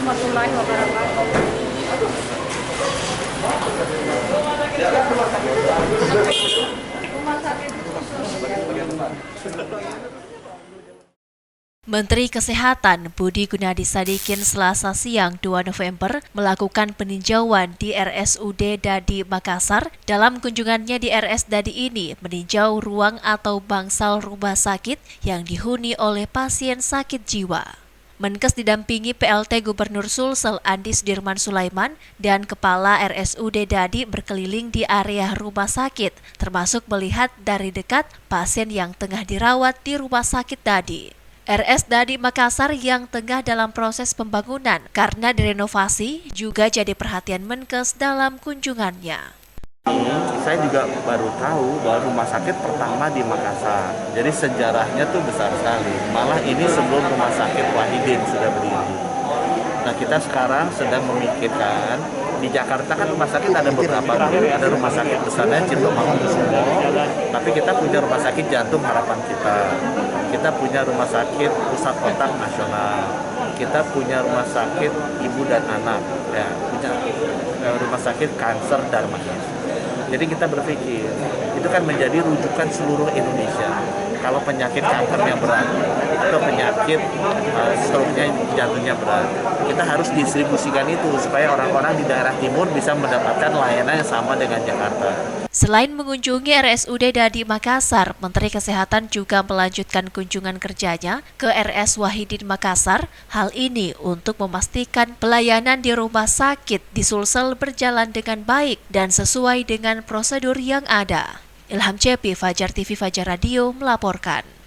warahmatullahi wabarakatuh. Menteri Kesehatan Budi Gunadi Sadikin Selasa siang 2 November melakukan peninjauan di RSUD Dadi Makassar. Dalam kunjungannya di RS Dadi ini meninjau ruang atau bangsal rumah sakit yang dihuni oleh pasien sakit jiwa. Menkes didampingi PLT Gubernur Sulsel Andi Sudirman Sulaiman dan Kepala RSUD Dadi berkeliling di area rumah sakit, termasuk melihat dari dekat pasien yang tengah dirawat di rumah sakit Dadi. RS Dadi Makassar yang tengah dalam proses pembangunan karena direnovasi juga jadi perhatian Menkes dalam kunjungannya. Saya juga baru tahu bahwa rumah sakit pertama di Makassar. Jadi sejarahnya tuh besar sekali. Malah ini sebelum rumah sakit Wahidin sudah berdiri. Nah, kita sekarang sedang memikirkan di Jakarta kan rumah sakit ada beberapa, ada rumah sakit besarnya Cipto Mangunkusumo, tapi kita punya rumah sakit Jantung Harapan kita punya rumah sakit Pusat Otak Nasional, kita punya rumah sakit Ibu dan Anak, ya, punya rumah sakit Kanker Darmais. Jadi kita berpikir itu kan menjadi rujukan seluruh Indonesia. Kalau penyakit kankernya berat atau penyakit stroke-nya jantungnya berat, kita harus distribusikan itu supaya orang-orang di daerah timur bisa mendapatkan layanan yang sama dengan Jakarta. Selain mengunjungi RSUD Dadi Makassar, Menteri Kesehatan juga melanjutkan kunjungan kerjanya ke RS Wahidin Makassar. Hal ini untuk memastikan pelayanan di rumah sakit di Sulsel berjalan dengan baik dan sesuai dengan prosedur yang ada. Ilham Cepi, Fajar TV Fajar Radio melaporkan.